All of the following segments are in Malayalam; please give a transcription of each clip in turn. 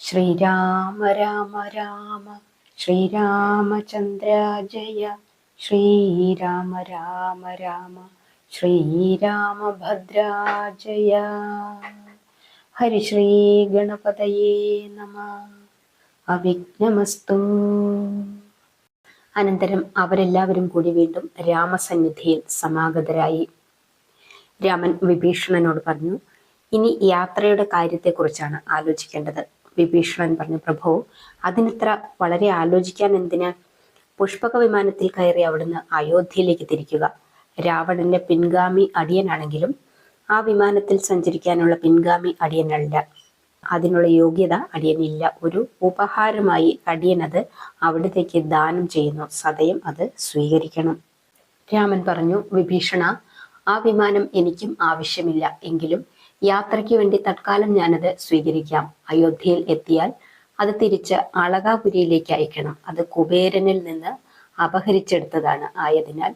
ശ്രീരാമ രാമ രാമ ശ്രീരാമചന്ദ്ര ജയ. ശ്രീരാമ രാമ രാമ ശ്രീരാമഭദ്ര ജയ. ഹരിശ്രീ ഗണപതയേ നമ. അവിഘ്നമസ്തു. അനന്തരം അവരെല്ലാവരും കൂടി വീണ്ടും രാമസന്നിധിയിൽ സമാഗതരായി. രാമൻ വിഭീഷണനോട് പറഞ്ഞു, ഇനി യാത്രയുടെ കാര്യത്തെക്കുറിച്ചാണ് ആലോചിക്കേണ്ടത്. വിഭീഷണൻ പറഞ്ഞു, പ്രഭു, അതിനിത്ര വളരെ ആലോചിക്കാൻ എന്തിന്? പുഷ്പക വിമാനത്തിൽ കയറി അവിടുന്ന് അയോധ്യയിലേക്ക് തിരിക്കുക. രാവണന്റെ പിൻഗാമി അടിയനാണെങ്കിലും ആ വിമാനത്തിൽ സഞ്ചരിക്കാനുള്ള പിൻഗാമി അടിയനല്ല. അതിനുള്ള യോഗ്യത അടിയനില്ല. ഒരു ഉപഹാരമായി അടിയനത് അവിടത്തേക്ക് ദാനം ചെയ്യുന്നു. സദയം അത് സ്വീകരിക്കണം. രാമൻ പറഞ്ഞു, വിഭീഷണ, ആ വിമാനം എനിക്കും ആവശ്യമില്ല. എങ്കിലും യാത്രയ്ക്ക് വേണ്ടി തൽക്കാലം ഞാനത് സ്വീകരിക്കാം. അയോധ്യയിൽ എത്തിയാൽ അത് തിരിച്ച് അളകാപുരിയിലേക്ക് അയക്കണം. അത് കുബേരനിൽ നിന്ന് അപഹരിച്ചെടുത്തതാണ്. ആയതിനാൽ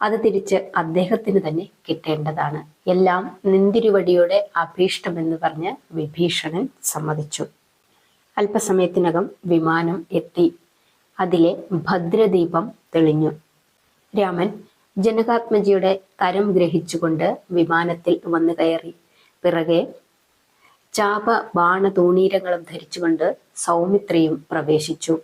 അത് തിരിച്ച് അദ്ദേഹത്തിന് തന്നെ കിട്ടേണ്ടതാണ്. എല്ലാം നിന്തിരുവടിയുടെ അഭീഷ്ടമെന്ന് പറഞ്ഞ് വിഭീഷണൻ സമ്മതിച്ചു. അല്പസമയത്തിനകം വിമാനം എത്തി. അതിലെ ഭദ്രദീപം തെളിഞ്ഞു. രാമൻ ജനകാത്മജിയുടെ കരം ഗ്രഹിച്ചുകൊണ്ട് വിമാനത്തിൽ വന്നു കയറി. പിറകെ ചാപ ബാണതൂണീരങ്ങളും ധരിച്ചുകൊണ്ട് സൗമിത്രിയും പ്രവേശിച്ചു.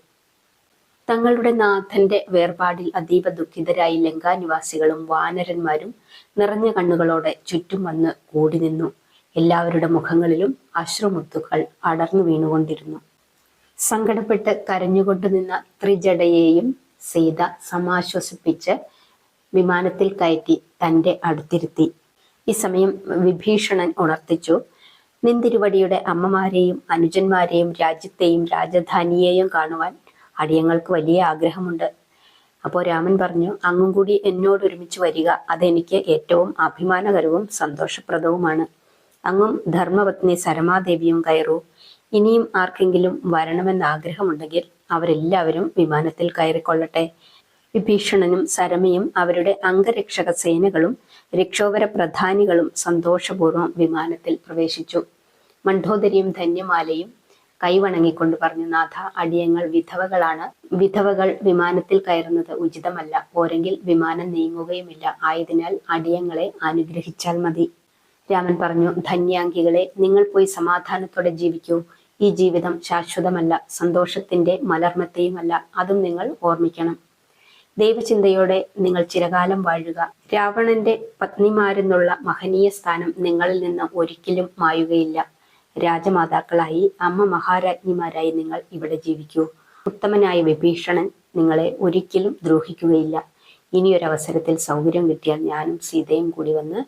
തങ്ങളുടെ നാഥന്റെ വേർപാടിൽ അതീവ ദുഃഖിതരായി ലങ്കാനിവാസികളും വാനരന്മാരും നിറഞ്ഞ കണ്ണുകളോടെ ചുറ്റും വന്ന് കൂടി നിന്നു. എല്ലാവരുടെ മുഖങ്ങളിലും അശ്രുമുത്തുകൾ അടർന്നു വീണുകൊണ്ടിരുന്നു. സങ്കടപ്പെട്ട് കരഞ്ഞുകൊണ്ടു നിന്ന ത്രിജടയെയും സീത സമാശ്വസിപ്പിച്ച് വിമാനത്തിൽ കയറ്റി തൻ്റെ അടുത്തിരുത്തി. ഈ സമയം വിഭീഷണൻ ഉണർത്തിച്ചു, നിന്തിരുവടിയുടെ അമ്മമാരെയും അനുജന്മാരെയും രാജ്യത്തെയും രാജധാനിയെയും കാണുവാൻ അടിയങ്ങൾക്ക് വലിയ ആഗ്രഹമുണ്ട്. അപ്പോൾ രാമൻ പറഞ്ഞു, അങ്ങും കൂടി എന്നോട് ഒരുമിച്ച് വരിക. അതെനിക്ക് ഏറ്റവും അഭിമാനകരവും സന്തോഷപ്രദവുമാണ്. അങ്ങും ധർമ്മപത്നി സരമാദേവിയും കയറൂ. ഇനിയും ആർക്കെങ്കിലും വരണമെന്ന് ആഗ്രഹമുണ്ടെങ്കിൽ അവരെല്ലാവരും വിമാനത്തിൽ കയറിക്കൊള്ളട്ടെ. വിഭീഷണനും സരമയും അവരുടെ അംഗരക്ഷക സേനകളും രക്ഷോവര പ്രധാനികളും സന്തോഷപൂർവ്വം വിമാനത്തിൽ പ്രവേശിച്ചു. മണ്ഡോദരിയും ധന്യമാലയും കൈവണങ്ങിക്കൊണ്ട് പറഞ്ഞു, നാഥ, അടിയങ്ങൾ വിധവകളാണ്. വിധവകൾ വിമാനത്തിൽ കയറുന്നത് ഉചിതമല്ല. പോരെങ്കിൽ വിമാനം നീങ്ങുകയുമില്ല. ആയതിനാൽ അടിയങ്ങളെ അനുഗ്രഹിച്ചാൽ മതി. രാമൻ പറഞ്ഞു, ധന്യാംഗികളെ, നിങ്ങൾ പോയി സമാധാനത്തോടെ ജീവിക്കൂ. ഈ ജീവിതം ശാശ്വതമല്ല, സന്തോഷത്തിന്റെ മലർമത്തെയുമല്ല. അതും നിങ്ങൾ ഓർമ്മിക്കണം. ദൈവചിന്തയോടെ നിങ്ങൾ ചിരകാലം വാഴുക. രാവണന്റെ പത്നിമാരെന്നുള്ള മഹനീയ സ്ഥാനം നിങ്ങളിൽ നിന്ന് ഒരിക്കലും മായുകയില്ല. രാജമാതാക്കളായി, അമ്മ മഹാരാജ്ഞിമാരായി നിങ്ങൾ ഇവിടെ ജീവിക്കൂ. ഉത്തമനായ വിഭീഷണൻ നിങ്ങളെ ഒരിക്കലും ദ്രോഹിക്കുകയില്ല. ഇനിയൊരവസരത്തിൽ സൗകര്യം കിട്ടിയാൽ ഞാനും സീതയും കൂടി വന്ന്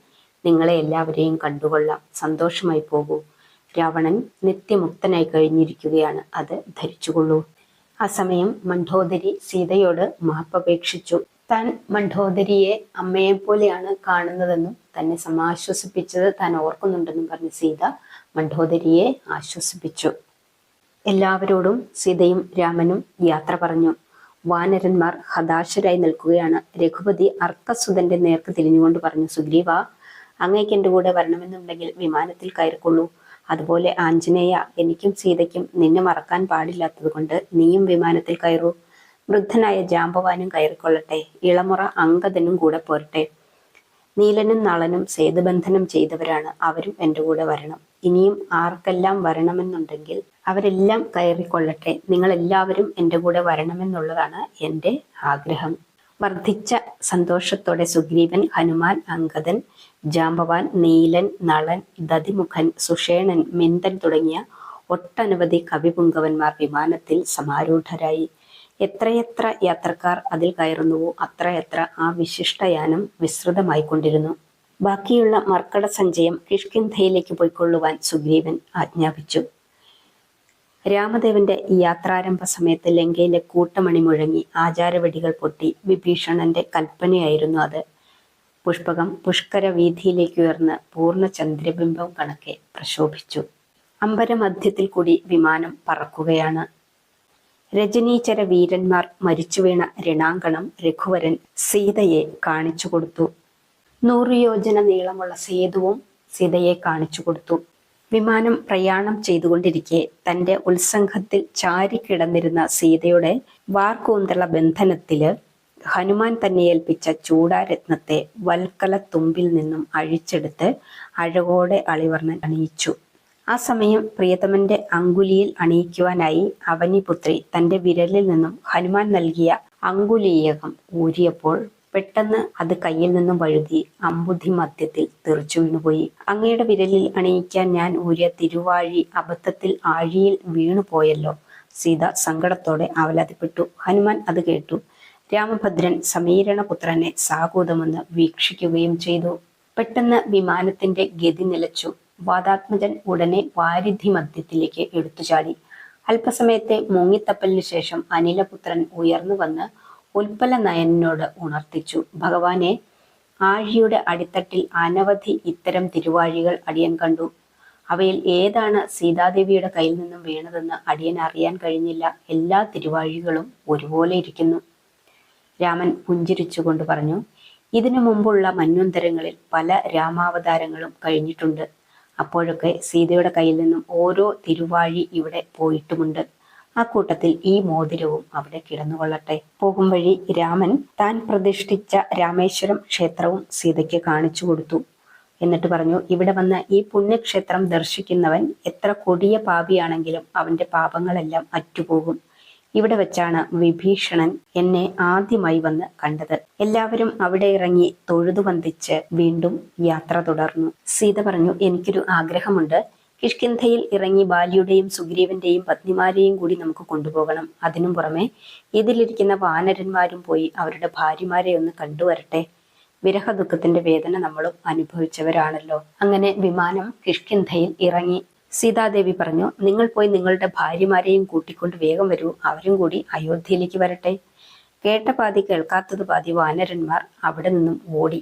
നിങ്ങളെ എല്ലാവരെയും കണ്ടുകൊള്ളാം. സന്തോഷമായി പോകൂ. രാവണൻ നിത്യമുക്തനായി കഴിഞ്ഞിരിക്കുകയാണ്. അത് ധരിച്ചുകൊള്ളൂ. ആ സമയം മണ്ഡോദരി സീതയോട് മാപ്പപേക്ഷിച്ചു. താൻ മണ്ഡോദരിയെ അമ്മയെപ്പോലെയാണ് കാണുന്നതെന്നും തന്നെ സമാശ്വസിപ്പിച്ചത് താൻ ഓർക്കുന്നുണ്ടെന്നും പറഞ്ഞ് സീത മണ്ഡോദരിയെ ആശ്വസിപ്പിച്ചു. എല്ലാവരോടും സീതയും രാമനും യാത്ര പറഞ്ഞു. വാനരന്മാർ ഹതാശരായി നിൽക്കുകയാണ്. രഘുപതി അർക്കസുതന്റെ നേർക്ക് തിരിഞ്ഞുകൊണ്ട് പറഞ്ഞു, സുഗ്രീവ, അങ്ങേക്ക് എൻ്റെ കൂടെ വരണമെന്നുണ്ടെങ്കിൽ വിമാനത്തിൽ കയറിക്കൊള്ളൂ. അതുപോലെ ആഞ്ജനേയ, എനിക്കും സീതയ്ക്കും നിന്നെ മറക്കാൻ പാടില്ലാത്തത് കൊണ്ട് നീയും വിമാനത്തിൽ കയറൂ. വൃദ്ധനായ ജാമ്പവാനും കയറിക്കൊള്ളട്ടെ. ഇളമുറ അങ്കദനും കൂടെ പോരട്ടെ. നീലനും നളനും സേതുബന്ധനം ചെയ്തവരാണ്. അവരും എൻ്റെ കൂടെ വരണം. ഇനിയും ആർക്കെല്ലാം വരണമെന്നുണ്ടെങ്കിൽ അവരെല്ലാം കയറിക്കൊള്ളട്ടെ. നിങ്ങളെല്ലാവരും എൻ്റെ കൂടെ വരണമെന്നുള്ളതാണ് എൻ്റെ ആഗ്രഹം. വർദ്ധിച്ച സന്തോഷത്തോടെ സുഗ്രീവൻ, ഹനുമാൻ, അങ്കദൻ, ജാമ്പവാൻ, നീലൻ, നളൻ, ദതിമുഖൻ, സുഷേണൻ, മിന്ദൻ തുടങ്ങിയ ഒട്ടനവധി കവിപുങ്കവന്മാർ വിമാനത്തിൽ സമാരൂഢരായി. എത്രയെത്ര യാത്രക്കാർ അതിൽ കയറുന്നുവോ അത്രയെത്ര ആ വിശിഷ്ടയാനം വിസ്തൃതമായിക്കൊണ്ടിരുന്നു. ബാക്കിയുള്ള മർക്കട സഞ്ചയം കിഷ്കിന്ധയിലേക്ക് പോയിക്കൊള്ളുവാൻ സുഗ്രീവൻ ആജ്ഞാപിച്ചു. രാമദേവന്റെ യാത്രാരംഭ സമയത്ത് ലങ്കയിലെ കൂട്ടമണി മുഴങ്ങി, ആചാരവെടികൾ പൊട്ടി. വിഭീഷണന്റെ കൽപ്പനയായിരുന്നു അത്. പുഷ്പകം പുഷ്കര വീതിയിലേക്ക് ഉയർന്ന് പൂർണ്ണ ചന്ദ്രബിംബം കണക്കെ പ്രശോഭിച്ചു. അമ്പരമധ്യത്തിൽ കൂടി വിമാനം പറക്കുകയാണ്. രജനീചര വീരന്മാർ മരിച്ചു വീണ രണാങ്കണം രഘുവരൻ സീതയെ കാണിച്ചു കൊടുത്തു. 100 യോജന നീളമുള്ള സേതുവും സീതയെ കാണിച്ചു കൊടുത്തു. വിമാനം പ്രയാണം ചെയ്തുകൊണ്ടിരിക്കെ തന്റെ ഉത്സംഗത്തിൽ ചാരിക്കിടന്നിരുന്ന സീതയുടെ വാർകൂന്തള ബന്ധനത്തില് ഹനുമാൻ തന്നെ ഏൽപ്പിച്ച ചൂടാരത്നത്തെ വൽക്കലത്തുമ്പിൽ നിന്നും അഴിച്ചെടുത്ത് അഴകോടെ അളിവർണ്ണൻ അണിയിച്ചു. ആ സമയം പ്രിയതമന്റെ അങ്കുലിയിൽ അണിയിക്കുവാനായി അവനിപുത്രി തന്റെ വിരലിൽ നിന്നും ഹനുമാൻ നൽകിയ അങ്കുലീയകം ഊരിയപ്പോൾ പെട്ടെന്ന് അത് കയ്യിൽ നിന്നും വഴുതി അമ്പുധി മധ്യത്തിൽ തെറിച്ചു വീണുപോയി. അങ്ങയുടെ വിരലിൽ അണിയിക്കാൻ ഞാൻ ഊരിയ തിരുവാഴി അബദ്ധത്തിൽ ആഴിയിൽ വീണുപോയല്ലോ. സീത സങ്കടത്തോടെ അവലാതിപ്പെട്ടു. ഹനുമാൻ അത് കേട്ടു. രാമഭദ്രൻ സമീരണപുത്രനെ സാകൂതമെന്ന് വീക്ഷിക്കുകയും ചെയ്തു. പെട്ടെന്ന് വിമാനത്തിന്റെ ഗതി നിലച്ചു. വാതാത്മജൻ ഉടനെ വാരിധി മധ്യത്തിലേക്ക് എടുത്തുചാടി. അല്പസമയത്തെ മുങ്ങിത്തപ്പലിനു ശേഷം അനിലപുത്രൻ ഉയർന്നു വന്ന് ഉൽപ്പല നയനോട് ഉണർത്തിച്ചു. ഭഗവാനെ, ആഴിയുടെ അടിത്തട്ടിൽ അനവധി ഇത്തരം തിരുവാഴികൾ അടിയൻ കണ്ടു. അവയിൽ ഏതാണ് സീതാദേവിയുടെ കയ്യിൽ നിന്നും വീണതെന്ന് അടിയൻ അറിയാൻ കഴിഞ്ഞില്ല. എല്ലാ തിരുവാഴികളും ഒരുപോലെ ഇരിക്കുന്നു. രാമൻ പുഞ്ചിരിച്ചുകൊണ്ട് പറഞ്ഞു, ഇതിനു മുമ്പുള്ള മന്വന്തരങ്ങളിൽ പല രാമാവതാരങ്ങളും കഴിഞ്ഞിട്ടുണ്ട്. അപ്പോഴൊക്കെ സീതയുടെ കയ്യിൽ നിന്നും ഓരോ തിരുവാഴി ഇവിടെ പോയിട്ടുമുണ്ട്. ആ കൂട്ടത്തിൽ ഈ മോതിരവും അവിടെ കിടന്നുകൊള്ളട്ടെ. പോകും വഴി രാമൻ താൻ പ്രതിഷ്ഠിച്ച രാമേശ്വരം ക്ഷേത്രവും സീതയ്ക്ക് കാണിച്ചു കൊടുത്തു. എന്നിട്ട് പറഞ്ഞു, ഇവിടെ വന്ന് ഈ പുണ്യക്ഷേത്രം ദർശിക്കുന്നവൻ എത്ര കൊടിയ പാപിയാണെങ്കിലും അവന്റെ പാപങ്ങളെല്ലാം അറ്റുപോകും. ഇവിടെ വെച്ചാണ് വിഭീഷണൻ എന്നെ ആദ്യമായി വന്ന് കണ്ടത്. എല്ലാവരും അവിടെ ഇറങ്ങി തൊഴുതു വന്ദിച്ച് വീണ്ടും യാത്ര തുടർന്നു. സീത പറഞ്ഞു, എനിക്കൊരു ആഗ്രഹമുണ്ട്. കിഷ്കിന്ധയിൽ ഇറങ്ങി ബാലിയുടെയും സുഗ്രീവന്റെയും പത്നിമാരെയും കൂടി നമുക്ക് കൊണ്ടുപോകണം. അതിനും പുറമെ ഇതിലിരിക്കുന്ന വാനരന്മാരും പോയി അവരുടെ ഭാര്യമാരെ ഒന്ന് കണ്ടുവരട്ടെ. വിരഹ ദുഃഖത്തിന്റെ വേദന നമ്മളും അനുഭവിച്ചവരാണല്ലോ. അങ്ങനെ വിമാനം കിഷ്കിന്ധയിൽ ഇറങ്ങി. സീതാദേവി പറഞ്ഞു, നിങ്ങൾ പോയി നിങ്ങളുടെ ഭാര്യമാരെയും കൂട്ടിക്കൊണ്ട് വേഗം വരൂ. അവരും കൂടി അയോധ്യയിലേക്ക് വരട്ടെ. കേട്ട പാതി കേൾക്കാത്തത് പാതി വാനരന്മാർ അവിടെ നിന്നും ഓടി.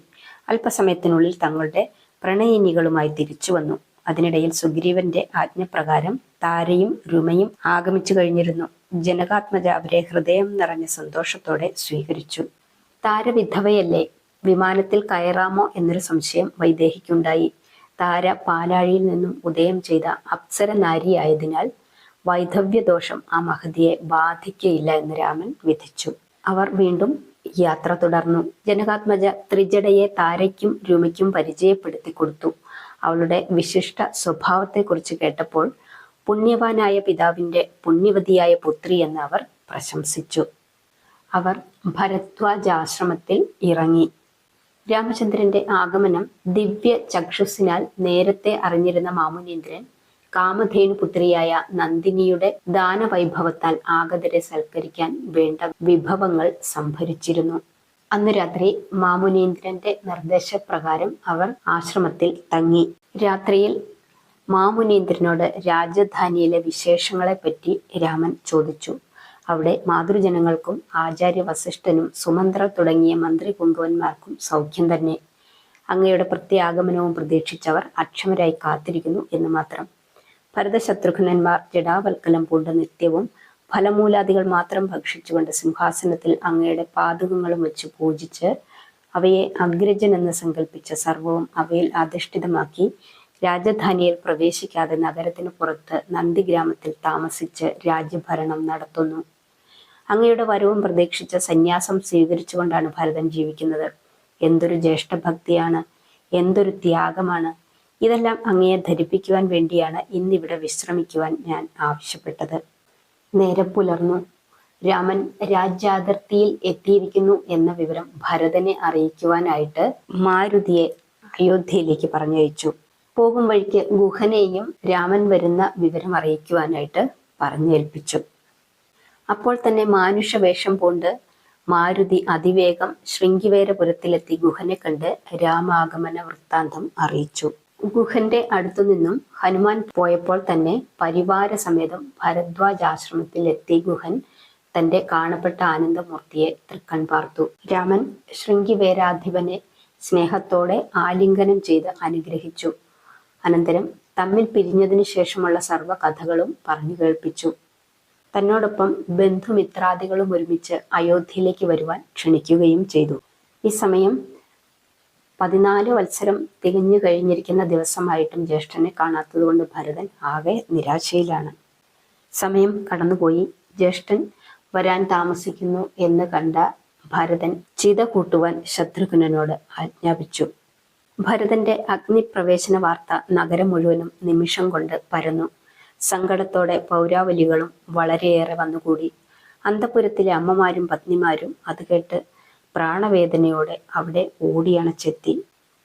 അല്പസമയത്തിനുള്ളിൽ തങ്ങളുടെ പ്രണയിനികളുമായി തിരിച്ചു വന്നു. അതിനിടയിൽ സുഗ്രീവന്റെ ആജ്ഞപ്രകാരം താരയും രുമയും ആഗമിച്ചു കഴിഞ്ഞിരുന്നു. ജനകാത്മജ അവരെ ഹൃദയം നിറഞ്ഞ സന്തോഷത്തോടെ സ്വീകരിച്ചു. താര വിധവയല്ലേ, വിമാനത്തിൽ കയറാമോ എന്നൊരു സംശയം വൈദേഹിക്കുണ്ടായി. താര പാലാഴിയിൽ നിന്നും ഉദയം ചെയ്ത അപ്സര നാരിയായതിനാൽ വൈധവ്യദോഷം ആ മഹതിയെ ബാധിക്കയില്ല എന്ന് രാമൻ വിധിച്ചു. അവർ വീണ്ടും യാത്ര തുടർന്നു. ജനകാത്മജ ത്രിജടയെ താരയ്ക്കും രുമയ്ക്കും പരിചയപ്പെടുത്തി കൊടുത്തു. അവളുടെ വിശിഷ്ട സ്വഭാവത്തെക്കുറിച്ച് കേട്ടപ്പോൾ പുണ്യവാനായ പിതാവിന്റെ പുണ്യവതിയായ പുത്രി എന്ന് അവർ പ്രശംസിച്ചു. അവർ ഭരദ്വാജാശ്രമത്തിൽ ഇറങ്ങി. രാമചന്ദ്രന്റെ ആഗമനം ദിവ്യ ചക്ഷുസിനാൽ നേരത്തെ അറിഞ്ഞിരുന്ന മാമുനീന്ദ്രൻ കാമധേനു പുത്രിയായ നന്ദിനിയുടെ ദാനവൈഭവത്താൽ ആഗതരെ സൽക്കരിക്കാൻ വേണ്ട വിഭവങ്ങൾ സംഭരിച്ചിരുന്നു. അന്ന് രാത്രി മാമുനീന്ദ്രന്റെ നിർദ്ദേശപ്രകാരം അവർ ആശ്രമത്തിൽ തങ്ങി. രാത്രിയിൽ മാമുനീന്ദ്രനോട് രാജധാനിയിലെ വിശേഷങ്ങളെപ്പറ്റി രാമൻ ചോദിച്ചു. അവിടെ മാതൃജനങ്ങൾക്കും ആചാര്യ വസിഷ്ഠനും സുമന്ത്ര തുടങ്ങിയ മന്ത്രി കുങ്കുവന്മാർക്കും സൗഖ്യം തന്നെ. അങ്ങയുടെ പ്രത്യാഗമനവും പ്രതീക്ഷിച്ചവർ അക്ഷമരായി കാത്തിരിക്കുന്നു എന്ന് മാത്രം. ഭരതശത്രുഘ്നന്മാർ ജടാവൽക്കലം പൂണ്ട നിത്യവും ഫലമൂലാദികൾ മാത്രം ഭക്ഷിച്ചുകൊണ്ട് സിംഹാസനത്തിൽ അങ്ങയുടെ പാദുകങ്ങളും വെച്ച് പൂജിച്ച് അവയെ അഗ്രജൻ എന്ന് സങ്കല്പിച്ച സർവവും അവയിൽ അധിഷ്ഠിതമാക്കി രാജധാനിയിൽ പ്രവേശിക്കാതെ നഗരത്തിന് പുറത്ത് നന്ദിഗ്രാമത്തിൽ താമസിച്ച് രാജ്യഭരണം നടത്തുന്നു. അങ്ങയുടെ വരവും പ്രതീക്ഷിച്ച സന്യാസം സ്വീകരിച്ചുകൊണ്ടാണ് ഭരതൻ ജീവിക്കുന്നത്. എന്തൊരു ജ്യേഷ്ഠഭക്തിയാണ്, എന്തൊരു ത്യാഗമാണ്! ഇതെല്ലാം അങ്ങയെ ധരിപ്പിക്കുവാൻ വേണ്ടിയാണ് ഇന്നിവിടെ വിശ്രമിക്കുവാൻ ഞാൻ ആവശ്യപ്പെട്ടത്. നേരം പുലർന്നു. രാമൻ രാജ്യാതിർത്തിയിൽ എത്തിയിരിക്കുന്നു എന്ന വിവരം ഭരതനെ അറിയിക്കുവാനായിട്ട് മാരുതിയെ അയോധ്യയിലേക്ക് പറഞ്ഞയച്ചു. പോകും വഴിക്ക് ഗുഹനെയും രാമൻ വരുന്ന വിവരം അറിയിക്കുവാനായിട്ട് പറഞ്ഞേൽപ്പിച്ചു. അപ്പോൾ തന്നെ മാനുഷവേഷം പൂണ്ട് മാരുതി അതിവേഗം ശൃംഗിവേരപുരത്തിലെത്തി ഗുഹനെ കണ്ട് രാമാഗമന വൃത്താന്തം അറിയിച്ചു. ഗുഹന്റെ അടുത്തു നിന്നും ഹനുമാൻ പോയപ്പോൾ തന്നെ പരിവാര സമേതം ഭരദ്വാജാശ്രമത്തിൽ എത്തി ഗുഹൻ തന്റെ കാണപ്പെട്ട ആനന്ദമൂർത്തിയെ തൃക്കൺ പാർത്തു. രാമൻ ശൃംഗിവേരാധിപനെ സ്നേഹത്തോടെ ആലിംഗനം ചെയ്ത് അനുഗ്രഹിച്ചു. അനന്തരം തമ്മിൽ പിരിഞ്ഞതിനു ശേഷമുള്ള സർവ്വ കഥകളും പറഞ്ഞു കേൾപ്പിച്ചു. തന്നോടൊപ്പം ബന്ധുമിത്രാദികളും ഒരുമിച്ച് അയോധ്യയിലേക്ക് വരുവാൻ ക്ഷണിക്കുകയും ചെയ്തു. ഈ സമയം 14 വത്സരം തികഞ്ഞു കഴിഞ്ഞിരിക്കുന്ന ദിവസമായിട്ടും ജ്യേഷ്ഠനെ കാണാത്തതുകൊണ്ട് ഭരതൻ ആകെ നിരാശയിലാണ്. സമയം കടന്നുപോയി. ജ്യേഷ്ഠൻ വരാൻ താമസിക്കുന്നു എന്ന് കണ്ട ഭരതൻ ചിത കൂട്ടുവാൻ ശത്രുഘ്നനോട് ആജ്ഞാപിച്ചു. ഭരതന്റെ അഗ്നിപ്രവേശന വാർത്ത നഗരം മുഴുവനും നിമിഷം കൊണ്ട് പരന്നു. സങ്കടത്തോടെ പൗരാവലികളും വളരെയേറെ വന്നുകൂടി. അന്തഃപുരത്തിലെ അമ്മമാരും പത്നിമാരും അത് കേട്ട് പ്രാണവേദനയോടെ അവിടെ ഓടിയണച്ചെത്തി.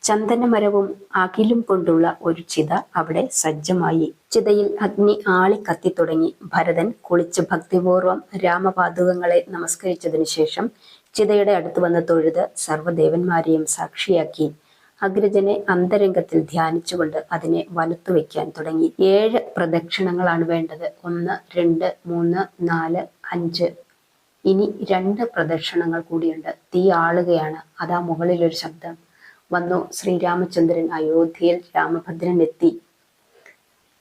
ചന്ദനമരവും അകിലും കൊണ്ടുള്ള ഒരു ചിത അവിടെ സജ്ജമായി. ചിതയിൽ അഗ്നി ആളിക്കത്തിത്തുടങ്ങി. ഭരതൻ കുളിച്ച് ഭക്തിപൂർവം രാമപാദുകങ്ങളെ നമസ്കരിച്ചതിനു ശേഷം ചിതയുടെ അടുത്ത് വന്ന് തൊഴുത് സർവ്വദേവന്മാരെയും സാക്ഷിയാക്കി അഗ്രജനെ അന്തരംഗത്തിൽ ധ്യാനിച്ചുകൊണ്ട് അതിനെ വലത്തുവെക്കാൻ തുടങ്ങി. 7 പ്രദക്ഷിണങ്ങളാണ് വേണ്ടത്. 1, 2, 3, 4, 5. ഇനി 2 പ്രദക്ഷിണങ്ങൾ കൂടിയുണ്ട്. തീ ആളുകയാണ്. അതാ മുകളിലൊരു ശബ്ദം വന്നു. ശ്രീരാമചന്ദ്രൻ അയോധ്യയിൽ രാമഭദ്രൻ എത്തി.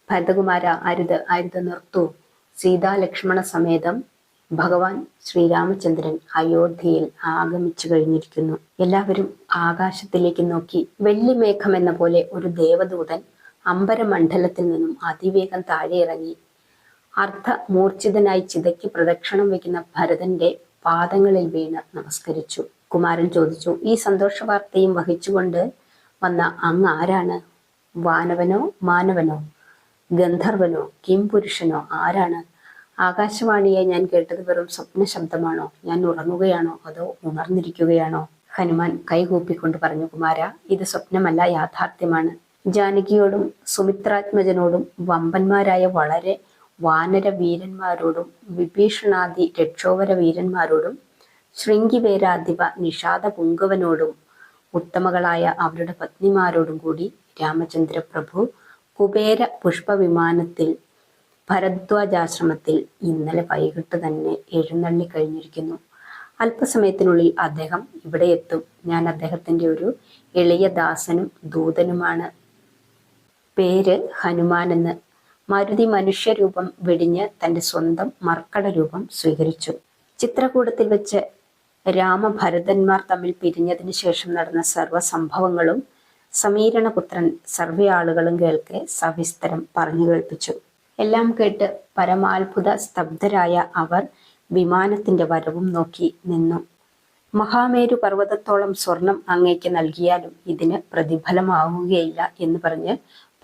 ഭരതകുമാര, അരുത് അരുത്, നിർത്തൂ. സീതാലക്ഷ്മണ സമേതം ഭഗവാൻ ശ്രീരാമചന്ദ്രൻ അയോധ്യയിൽ ആഗമിച്ചു കഴിഞ്ഞിരിക്കുന്നു. എല്ലാവരും ആകാശത്തിലേക്ക് നോക്കി. വെള്ളിമേഘം എന്ന പോലെ ഒരു ദേവദൂതൻ അംബരമണ്ഡലത്തിൽ നിന്നും അതിവേഗം താഴെ ഇറങ്ങി. അർദ്ധമൂർച്ഛിതനായി ചിതയ്ക്ക് പ്രദക്ഷിണം വയ്ക്കുന്ന ഭരതന്റെ പാദങ്ങളിൽ വീണ് നമസ്കരിച്ചു. കുമാരൻ ചോദിച്ചു, ഈ സന്തോഷ വാർത്തയും വഹിച്ചുകൊണ്ട് വന്ന അങ്ങ് ആരാണ്? വാനവനോ മാനവനോ ഗന്ധർവനോ കിംപുരുഷനോ ആരാണ്? ആകാശവാണിയെ ഞാൻ കേട്ടത് വെറും സ്വപ്ന ശബ്ദമാണോ? ഞാൻ ഉറങ്ങുകയാണോ അതോ ഉണർന്നിരിക്കുകയാണോ? ഹനുമാൻ കൈകൂപ്പിക്കൊണ്ട് പറഞ്ഞു, കുമാര, ഇത് സ്വപ്നമല്ല, യാഥാർത്ഥ്യമാണ്. ജാനകിയോടും സുമിത്രാത്മജനോടും വമ്പന്മാരായ വളരെ വാനര വീരന്മാരോടും വിഭീഷണാദി രക്ഷോവര വീരന്മാരോടും ശൃംഗിവേരാധിപ നിഷാദ പുങ്കവനോടും ഉത്തമകളായ അവരുടെ പത്നിമാരോടും കൂടി രാമചന്ദ്ര പ്രഭു കുബേര പുഷ്പവിമാനത്തിൽ ഭരദ്വാജാശ്രമത്തിൽ ഇന്നലെ വൈകിട്ട് തന്നെ എഴുന്നള്ളി കഴിഞ്ഞിരിക്കുന്നു. അല്പസമയത്തിനുള്ളിൽ അദ്ദേഹം ഇവിടെ എത്തും. ഞാൻ അദ്ദേഹത്തിന്റെ ഒരു എളിയ ദാസനും ദൂതനുമാണ്. പേര് ഹനുമാൻ എന്ന്. മരുതി മനുഷ്യരൂപം വെടിഞ്ഞ് തന്റെ സ്വന്തം മർക്കട രൂപം സ്വീകരിച്ചു. ചിത്രകൂടത്തിൽ വെച്ച് രാമഭരതന്മാർ തമ്മിൽ പിരിഞ്ഞതിനു ശേഷം നടന്ന സർവ്വസംഭവങ്ങളും സമീരണപുത്രൻ സർവ്വയാളുകളും കേൾക്കെ സവിസ്തരം പറഞ്ഞു കേൾപ്പിച്ചു. എല്ലാം കേട്ട് പരമാത്ഭുത സ്തബ്ധരായ അവർ വിമാനത്തിന്റെ വരവും നോക്കി നിന്നു. മഹാമേരു പർവ്വതത്തോളം സ്വർണം അങ്ങേക്ക് നൽകിയാലും ഇതിന് പ്രതിഫലമാവുകയില്ല എന്ന് പറഞ്ഞ്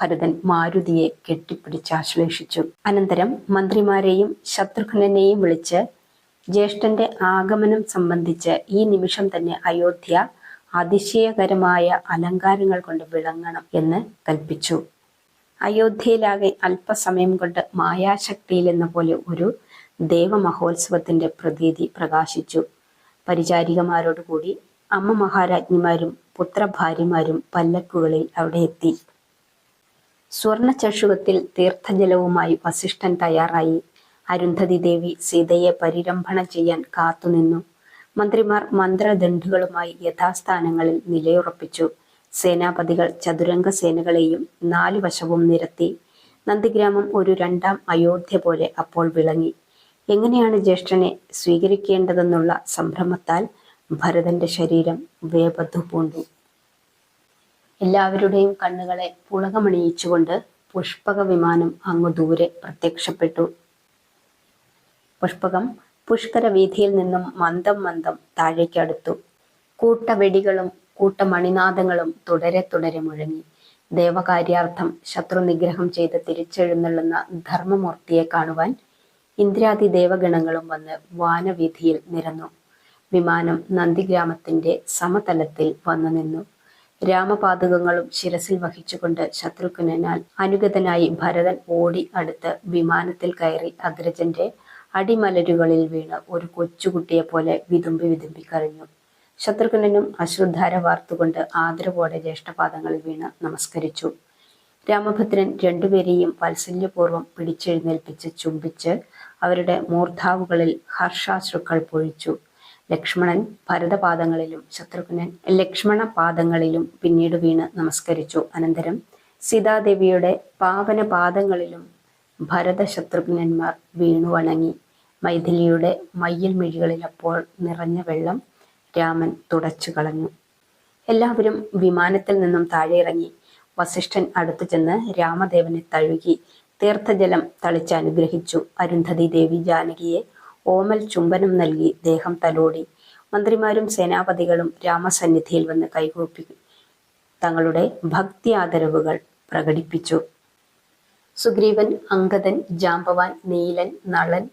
ഭരതൻ മാരുതിയെ കെട്ടിപ്പിടിച്ച് ആശ്ലേഷിച്ചു. അനന്തരം മന്ത്രിമാരെയും ശത്രുഘ്നെയും വിളിച്ച് ജ്യേഷ്ഠന്റെ ആഗമനം സംബന്ധിച്ച് ഈ നിമിഷം തന്നെ അയോധ്യ അതിശയകരമായ അലങ്കാരങ്ങൾ കൊണ്ട് വിളങ്ങണം എന്ന് കൽപ്പിച്ചു. അയോധ്യയിലാകെ അല്പസമയം കൊണ്ട് മായാശക്തിയിൽ എന്ന പോലെ ഒരു ദേവമഹോത്സവത്തിന്റെ പ്രതീതി പ്രകാശിച്ചു. പരിചാരികമാരോടുകൂടി അമ്മ മഹാരാജ്ഞിമാരും പുത്രഭാര്യമാരും പല്ലക്കുകളിൽ അവിടെ എത്തി. സ്വർണ ചഷുകത്തിൽ തീർത്ഥജലവുമായി വസിഷ്ഠൻ തയ്യാറായി. അരുന്ധതി ദേവി സീതയെ പരിരംഭണ ചെയ്യാൻ കാത്തുനിന്നു. മന്ത്രിമാർ മന്ത്രദണ്ഡുകളുമായി യഥാസ്ഥാനങ്ങളിൽ നിലയുറപ്പിച്ചു. സേനാപതികൾ ചതുരംഗ സേനകളെയും 4 വശവും നിരത്തി. നന്ദിഗ്രാമം ഒരു 2ാം അയോധ്യ പോലെ അപ്പോൾ വിളങ്ങി. എങ്ങനെയാണ് ജ്യേഷ്ഠനെ സ്വീകരിക്കേണ്ടതെന്നുള്ള സംഭ്രമത്താൽ ഭരതന്റെ ശരീരം വേപതു പൂണ്ടു. എല്ലാവരുടെയും കണ്ണുകളെ പുളകമണിയിച്ചുകൊണ്ട് പുഷ്പക വിമാനം അങ്ങു ദൂരെ പ്രത്യക്ഷപ്പെട്ടു. പുഷ്പകം പുഷ്കര വീഥിയിൽ നിന്നും മന്ദം മന്ദം താഴേക്കടുത്തു. കൂട്ടവെടികളും കൂട്ടമണിനാദങ്ങളും തുടരെ തുടരെ മുഴങ്ങി. ദേവകാര്യാർത്ഥം ശത്രു നിഗ്രഹം ചെയ്ത് തിരിച്ചെഴുന്നള്ളുന്ന ധർമ്മമൂർത്തിയെ കാണുവാൻ ഇന്ദ്രാദി ദേവഗണങ്ങളും വന്ന് വാനവീഥിയിൽ നിരന്നു. വിമാനം നന്ദിഗ്രാമത്തിന്റെ സമതലത്തിൽ വന്നു നിന്നു. രാമപാദുകങ്ങളും ശിരസിൽ വഹിച്ചുകൊണ്ട് ശത്രുഘ്നാൽ അനുഗതനായി ഭരതൻ ഓടി അടുത്ത് വിമാനത്തിൽ കയറി അഗ്രജന്റെ അടിമലരുകളിൽ വീണ് ഒരു കൊച്ചുകുട്ടിയെ പോലെ വിതുമ്പി വിതുമ്പി കരഞ്ഞു. ശത്രുഘ്നും അശ്രുധാര വാർത്തുകൊണ്ട് ആദരവോടെ ജ്യേഷ്ഠപാദങ്ങളിൽ വീണ് നമസ്കരിച്ചു. രാമഭദ്രൻ രണ്ടുപേരെയും വാത്സല്യപൂർവ്വം പിടിച്ചെഴുന്നേൽപ്പിച്ച് ചുംബിച്ച് അവരുടെ മൂർധാവുകളിൽ ഹർഷാശ്രുക്കൾ പൊഴിച്ചു. ലക്ഷ്മണൻ ഭരതപാദങ്ങളിലും ശത്രുഘ്നൻ ലക്ഷ്മണ പാദങ്ങളിലും പിന്നീട് വീണ് നമസ്കരിച്ചു. അനന്തരം സീതാദേവിയുടെ പാവന പാദങ്ങളിലും ഭരത ശത്രുഘ്നന്മാർ വീണു വണങ്ങി. മൈഥിലിയുടെ മയ്യിൽ മിഴികളിൽ അപ്പോൾ നിറഞ്ഞ വെള്ളം രാമൻ തുടച്ചു കളഞ്ഞു. എല്ലാവരും വിമാനത്തിൽ നിന്നും താഴെ ഇറങ്ങി. വസിഷ്ഠൻ അടുത്തു ചെന്ന് രാമദേവനെ തഴുകി തീർത്ഥജലം തളിച്ച് അനുഗ്രഹിച്ചു. അരുന്ധതി ദേവി ജാനകിയെ ഓമൽ ചുംബനം നൽകി ദേഹം തലോടി. മന്ത്രിമാരും സേനാപതികളും രാമസന്നിധിയിൽ വന്ന് കൈകൂപ്പി തങ്ങളുടെ ഭക്തി ആദരവുകൾ പ്രകടിപ്പിച്ചു. സുഗ്രീവൻ, അംഗദൻ, ജാമ്പവാൻ, നീലൻ, നളൻ,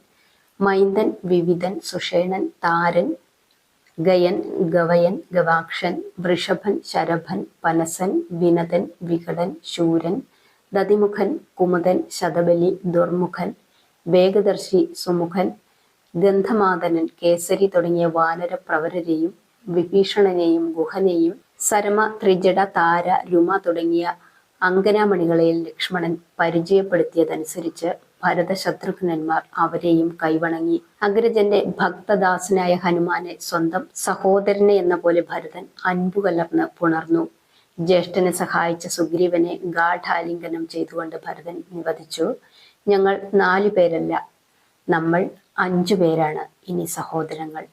മൈന്ദൻ, വിവിധൻ, സുഷേണൻ, താരൻ, ഗയൻ, ഗവയൻ, ഗവാക്ഷൻ, വൃഷഭൻ, ശരഭൻ, പനസൻ, വിനതൻ, വികടൻ, ശൂരൻ, ദതിമുഖൻ, കുമുദൻ, ശതബലി, ദുർമുഖൻ, വേഗദർശി, സുമുഖൻ, ഗന്ധമാദനൻ, കേസരി തുടങ്ങിയ വാനര പ്രവരരെയും വിഭീഷണനെയും ഗുഹനെയും സരമ, ത്രിജട, താര, രുമ തുടങ്ങിയ അങ്കനാമണികളെയും ലക്ഷ്മണൻ പരിചയപ്പെടുത്തിയതനുസരിച്ച് ഭരതശത്രുഘ്നന്മാർ അവരെയും കൈവണങ്ങി. അഗ്രജന്റെ ഭക്തദാസനായ ഹനുമാനെ സ്വന്തം സഹോദരനെ എന്ന പോലെ ഭരതൻ അൻപുകലർന്ന് പുണർന്നു. ജ്യേഷ്ഠനെ സഹായിച്ച സുഗ്രീവനെ ഗാഠാലിംഗനം ചെയ്തുകൊണ്ട് ഭരതൻ നിവദിച്ചു. ഞങ്ങൾ 4 പേരല്ല, നമ്മൾ 5 പേരാണ് ഇനി സഹോദരങ്ങൾ.